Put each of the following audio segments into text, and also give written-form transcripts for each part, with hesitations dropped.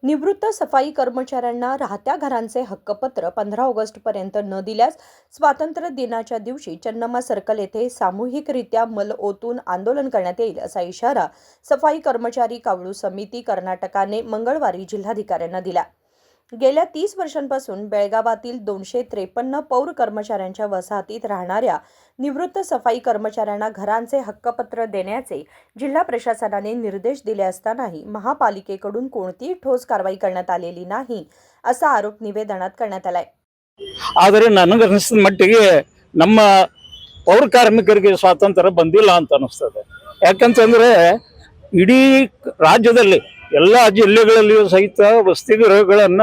निवृत्त सफाई कर्मचाऱ्यांना राहत्या घरांचे हक्कपत्र 15 ऑगस्टपर्यंत न दिल्यास स्वातंत्र्य दिनाच्या दिवशी चन्नम्मा सर्कल येथे सामूहिकरित्या मल ओतून आंदोलन करण्यात येईल असा इशारा सफाई कर्मचारी कावळू समिती कर्नाटकाने मंगळवारी जिल्हाधिकाऱ्यांना दिला। गेल्या 30 वर्षांपासून बेळगावातील 253 पौर कर्मचाऱ्यांच्या वसाहतीत राहणाऱ्या निवृत्त सफाई कर्मचाऱ्यांना घरांचे हक्कपत्र देण्याचे जिल्हा प्रशासनाने निर्देश दिले असतानाही महापालिकेकडून कोणतीही ठोस कारवाई करण्यात आलेली नाही असा आरोप निवेदनात करण्यात आलाय। ಆದರೆ ನನಗನ್ನಿಸಿದ ಮಟ್ಟಿಗೆ ನಮ್ಮ ಪೌರ ಕಾರ್ಮಿಕರಿಗೆ ಸ್ವಾತಂತ್ರ್ಯ ಬಂದಿಲ್ಲ ಅಂತ ಅನಿಸ್ತದೆ। ಯಾಕಂತಂದ್ರೆ ಇಡೀ ರಾಜ್ಯದಲ್ಲಿ ಎಲ್ಲ ಜಿಲ್ಲೆಗಳಲ್ಲಿಯೂ ಸಹಿತ ವಸತಿ ಗೃಹಗಳನ್ನ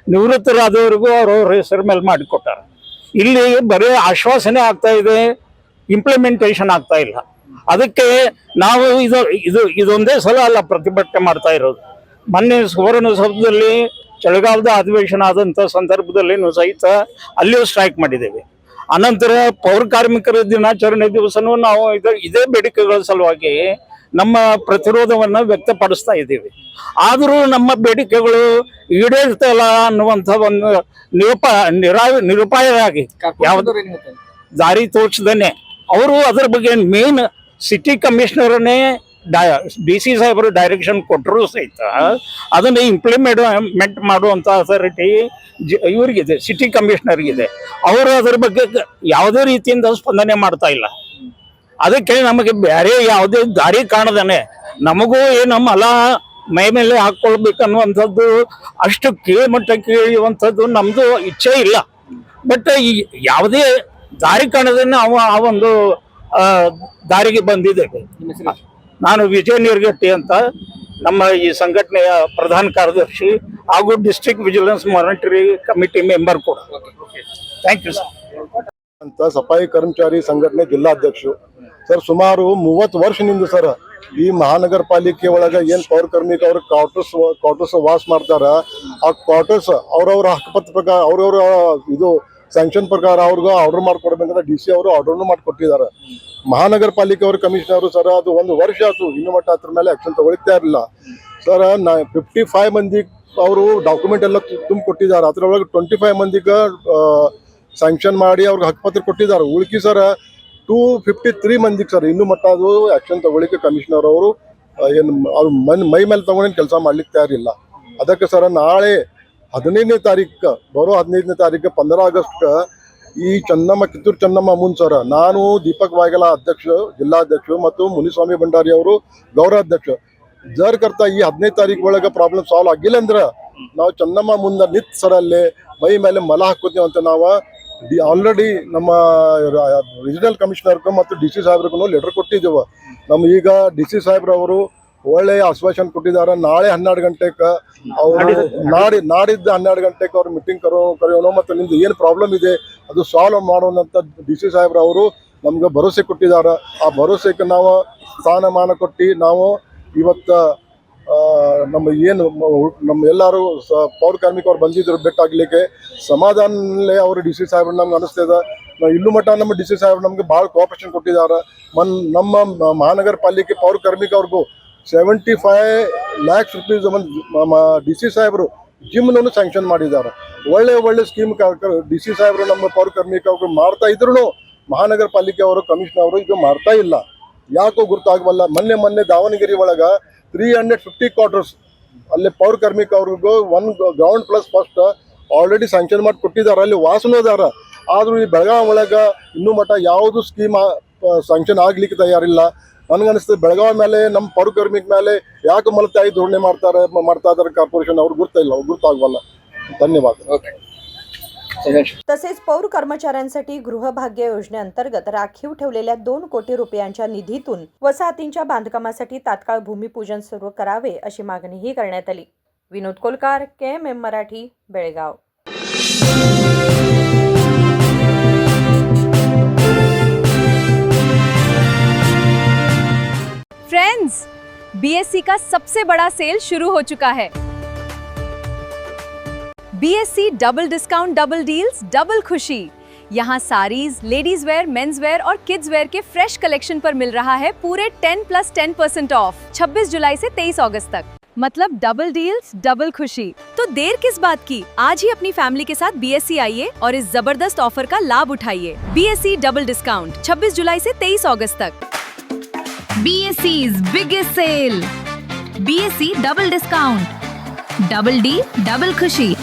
ನಿವೃತ್ತರಾದವರಿಗೂ ಅವ್ರವ್ರ ಹೆಸರ ಮೇಲೆ ಮಾಡಿಕೊಟ್ಟಾರೆ। ಇಲ್ಲಿ ಬರೀ ಆಶ್ವಾಸನೆ ಆಗ್ತಾ ಇದೆ, ಇಂಪ್ಲಿಮೆಂಟೇಷನ್ ಆಗ್ತಾ ಇಲ್ಲ। ಅದಕ್ಕೆ ನಾವು ಇದೊಂದೇ ಸಲ ಅಲ್ಲ ಪ್ರತಿಭಟನೆ ಮಾಡ್ತಾ ಇರೋದು। ಮೊನ್ನೆ ಸುವರ್ಣಸೌಧದಲ್ಲಿ ಚಳಿಗಾಲದ ಅಧಿವೇಶನ ಆದಂಥ ಸಂದರ್ಭದಲ್ಲಿನೂ ಸಹಿತ ಅಲ್ಲಿಯೂ ಸ್ಟ್ರೈಕ್ ಮಾಡಿದ್ದೇವೆ। ಅನಂತರ ಪೌರ ಕಾರ್ಮಿಕರ ದಿನಾಚರಣೆ ದಿವಸನೂ ನಾವು ಇದೇ ಬೇಡಿಕೆಗಳ ಸಲುವಾಗಿ ನಮ್ಮ ಪ್ರತಿರೋಧವನ್ನು ವ್ಯಕ್ತಪಡಿಸ್ತಾ ಇದ್ದೀವಿ। ಆದರೂ ನಮ್ಮ ಬೇಡಿಕೆಗಳು ಈಡೇರ್ತಾ ಇಲ್ಲ ಅನ್ನುವಂಥ ಒಂದು ನಿರುಪಾಯವಾಗಿ ದಾರಿ ತೋರಿಸದೇನೆ ಅವರು ಅದರ ಬಗ್ಗೆ ಮೇನ್ ಸಿಟಿ ಕಮಿಷನರ್ನೇ DC ಸಾಹೇಬರು ಡೈರೆಕ್ಷನ್ ಕೊಟ್ಟರು ಸಹಿತ ಅದನ್ನು ಇಂಪ್ಲಿಮೆಂಟ್ ಮಾಡುವಂಥ ಅಥಾರಿಟಿ ಇವರಿಗಿದೆ, ಸಿಟಿ ಕಮಿಷನರ್ಗಿದೆ। ಅವರು ಅದರ ಬಗ್ಗೆ ಯಾವುದೇ ರೀತಿಯಿಂದ ಸ್ಪಂದನೆ ಮಾಡ್ತಾ ಇಲ್ಲ। ಅದಕ್ಕೆ ನಮಗೆ ಬೇರೆ ಯಾವುದೇ ದಾರಿ ಕಾಣದೇನೆ ನಮಗೂ ನಮ್ಮ ಹೊಲ ಮೈ ಮೇಲೆ ಹಾಕೊಳ್ಬೇಕನ್ನುವಂಥದ್ದು ಅಷ್ಟು ಕೀಳ್ಮಟ್ಟಕ್ಕೆ ಇಳಿಯುವಂಥದ್ದು ನಮ್ಮದು ಇಚ್ಛೆ ಇಲ್ಲ। ಬಟ್ ಈ ಯಾವುದೇ ದಾರಿ ಕಾಣದೇನೆ ನಾವು ಆ ಒಂದು ದಾರಿಗೆ ಬಂದಿದ್ದೇವೆ। ನಾನು ವಿಜಯ ನೀರ್ಗಟ್ಟಿ ಅಂತ, ನಮ್ಮ ಈ ಸಂಘಟನೆಯ ಪ್ರಧಾನ ಕಾರ್ಯದರ್ಶಿ ಹಾಗೂ district vigilance monetary committee member ಕೂಡ। ಥ್ಯಾಂಕ್ ಯು ಸರ್ ಅಂತ ಸಫಾಯಿ ಕರ್ಮಚಾರಿ ಸಂಘಟನೆ ಜಿಲ್ಲಾಧ್ಯಕ್ಷರು ಸರ್। ಸುಮಾರು 30 ವರ್ಷದಿಂದ ಸರ್ ಈ ಮಹಾನಗರ ಪಾಲಿಕೆ ಒಳಗೆ ಏನು ಪೌರ ಕಾರ್ಮಿಕ ಅವ್ರ ಕ್ವಾರ್ಟರ್ಸ್ ವಾಸ ಮಾಡ್ತಾರ, ಆ ಕ್ವಾರ್ಟರ್ಸ್ ಅವ್ರವ್ರ ಹಕ್ಕುಪತ್ರ ಪ್ರಕಾರ ಅವ್ರವ್ರ ಇದು ಸ್ಯಾಂಕ್ಷನ್ ಪ್ರಕಾರ ಅವ್ರಿಗೆ ಆರ್ಡರ್ ಮಾಡ್ಕೊಡ್ಬೇಕಂತ DC ಅವರು ಆರ್ಡರ್ನು ಮಾಡಿಕೊಟ್ಟಿದ್ದಾರೆ। ಮಹಾನಗರ ಪಾಲಿಕೆ ಅವ್ರ ಕಮಿಷನರು ಸರ್ ಅದು 1 ವರ್ಷ ಆಯ್ತು, ಇನ್ನೂ ಮಟ್ಟ ಅದ್ರ ಮೇಲೆ ಆಕ್ಷನ್ ತಗೊಳ್ತಾ ಇರಲಿಲ್ಲ ಸರ್। 55 ಮಂದಿ ಅವರು ಡಾಕ್ಯುಮೆಂಟ್ ಎಲ್ಲ ತುಂಬಿಕೊಟ್ಟಿದ್ದಾರೆ, ಅದರೊಳಗೆ 25 ಮಂದಿಗೆ ಸ್ಯಾಂಕ್ಷನ್ ಮಾಡಿ ಅವ್ರಿಗೆ ಹಕ್ಕುಪತ್ರ ಕೊಟ್ಟಿದ್ದಾರೆ। ಉಳ್ಕಿ ಸರ್ 253 ಮಂದಿಗೆ ಸರ್ ಇನ್ನೂ ಮಟ್ಟ ಅದು ಆಕ್ಷನ್ ತಗೊಳ್ಳಿಕ್ಕೆ ಕಮಿಷನರ್ ಅವರು ಏನು ಅದು ಮೈ ಮೇಲೆ ತಗೊಂಡೇನು ಕೆಲಸ ಮಾಡ್ಲಿಕ್ಕೆ ತಯಾರಿಲ್ಲ। ಅದಕ್ಕೆ ಸರ್ ನಾಳೆ 15ನೇ ತಾರೀಕು ಬರೋ 15ನೇ ತಾರೀಕು 15 ಆಗಸ್ಟ್ ಈ ಕಿತ್ತೂರು ಚೆನ್ನಮ್ಮ ಮುಂದೆ ಸರ್ ನಾನು ದೀಪಕ್ ವಾಯ್ಗಲ ಜಿಲ್ಲಾಧ್ಯಕ್ಷ ಮತ್ತು ಮುನಿಸ್ವಾಮಿ ಭಂಡಾರಿ ಅವರು ಗೌರವಾಧ್ಯಕ್ಷ ಜರ್ ಕರ್ತಾ ಈ 15ನೇ ತಾರೀಕು ಒಳಗೆ ಪ್ರಾಬ್ಲಮ್ ಸಾಲ್ವ್ ಆಗಿಲ್ಲ ಅಂದ್ರೆ ನಾವು ಚೆನ್ನಮ್ಮ ಮುಂದೆ ನಿಂತು ಸರ್ ಅಲ್ಲೇ ಮೈ ಮೇಲೆ ಮಲ ಹಾಕೋತೀವಿ ಅಂತ ನಾವು ಆಲ್ರೆಡಿ ನಮ್ಮ ರೀಜನಲ್ ಕಮಿಷನರ್ಗೂ ಮತ್ತು DC ಸಾಹೇಬ್ರಿಗೂ ಲೆಟರ್ ಕೊಟ್ಟಿದ್ದೇವೆ। ನಮ್ಮ ಈಗ DC ಸಾಹೇಬ್ರವರು ಒಳ್ಳೆಯ ಆಶ್ವಾಸನೆ ಕೊಟ್ಟಿದ್ದಾರೆ। ನಾಳೆ 12 ಗಂಟೆಗೆ ಅವರು ನಾಡಿದ್ದು 12 ಗಂಟೆಗೆ ಅವ್ರು ಮೀಟಿಂಗ್ ಕರೆಯೋಣ ಮತ್ತು ನಿಮ್ದು ಏನು ಪ್ರಾಬ್ಲಮ್ ಇದೆ ಅದು ಸಾಲ್ವ್ ಮಾಡೋಣಂತ DC ಸಾಹೇಬ್ರವರು ನಮ್ಗೆ ಭರವಸೆ ಕೊಟ್ಟಿದ್ದಾರೆ। ಆ ಭರವಸೆಗೆ ನಾವು ಸ್ಥಾನಮಾನ ಕೊಟ್ಟು ನಾವು ಇವತ್ತು ನಮ್ಮ ಎಲ್ಲರೂ ಪೌರ ಕಾರ್ಮಿಕರು ಬಂದಿದ್ರು ಭೇಟಾಗಲಿಕ್ಕೆ ಸಮಾಧಾನಲೇ ಅವರು DC ಸಾಹೇಬ್ರು ನಮ್ಗೆ ಅನಿಸ್ತದೆ। ಇಲ್ಲೂ ಮಟ್ಟ ನಮ್ಮ DC ಸಾಹೇಬ್ರು ನಮ್ಗೆ ಭಾಳ ಕೋಆಪರೇಷನ್ ಕೊಟ್ಟಿದ್ದಾರೆ। ನಮ್ಮ ಮಹಾನಗರ ಪಾಲಿಕೆ ಪೌರ ಕಾರ್ಮಿಕವ್ರಿಗೂ 75 lakhs rupees DC ಸಾಹೇಬರು ಜಿಮ್ನೂ ಸ್ಯಾಂಕ್ಷನ್ ಮಾಡಿದ್ದಾರೆ। ಒಳ್ಳೆ ಸ್ಕೀಮ್ DC ಸಾಹೇಬರು ನಮ್ಮ ಪೌರ ಕಾರ್ಮಿಕರು ಮಾಡ್ತಾ ಇದ್ರು ಮಹಾನಗರ ಪಾಲಿಕೆ ಅವರು ಕಮಿಷನರ್ ಅವರು ಇದು ಮಾಡ್ತಾ ಇಲ್ಲ, ಯಾಕೋ ಗೊತ್ತಾಗವಲ್ಲ। ಮೊನ್ನೆ ದಾವಣಗೆರೆ ಒಳಗೆ 350 ಕ್ವಾರ್ಟರ್ಸ್ ಅಲ್ಲಿ ಪೌರ ಕಾರ್ಮಿಕ ಅವ್ರಿಗೂ 1 ground plus first already sanction ಮಾಡಿ ಕೊಟ್ಟಿದ್ದಾರೆ, ಅಲ್ಲಿ ವಾಸನೋದಾರ। ಆದರೂ ಈ ಬೆಳಗಾವಿ ಒಳಗೆ ಇನ್ನೂ ಮಟ್ಟ ಯಾವುದು ಸ್ಕೀಮ್ ಸ್ಯಾಂಕ್ಷನ್ ಆಗ್ಲಿಕ್ಕೆ ತಯಾರಿಲ್ಲ। ನನಗನ್ನಿಸ್ತದೆ ಬೆಳಗಾವಿ ಮೇಲೆ ನಮ್ಮ ಪೌರ ಕಾರ್ಮಿಕ ಮೇಲೆ ಯಾಕೆ ಮಲತಾಯಿ ಧೋರಣೆ ಮಾಡ್ತಾ ಇದ್ದಾರೆ ಕಾರ್ಪೊರೇಷನ್ ಅವ್ರಿಗೆ ಗೊತ್ತಾಗವಲ್ಲ। धन्यवाद। तसेच पौर कर्मचाऱ्यांसाठी गृहभाग्य योजनेअंतर्गत राखीव ठेवलेल्या 2 कोटी रुपयांच्या निधीतून वसाहतींच्या बांधकामासाठी तात्काळ भूमिपूजन सुरू करावे अशी मागणीही करण्यात आली। Vinod Kolkar, KMM Marathi, Belgaum. Friends, BSC का सबसे बड़ा सेल शुरू हो चुका है। BSC double discount, double deals, double खुशी। यहाँ saris, ladies wear, men's wear और किड्स वेयर के फ्रेश कलेक्शन पर मिल रहा है पूरे 10+10% ऑफ 26 जुलाई से 23 अगस्त तक। मतलब डबल डील्स डबल खुशी। तो देर किस बात की, आज ही अपनी फैमिली के साथ BSc आइए और इस जबरदस्त ऑफर का लाभ उठाइए। BSc डबल डिस्काउंट 26 जुलाई से 23 अगस्त तक। BSc's biggest sale. BSc double discount. Double D, double खुशी।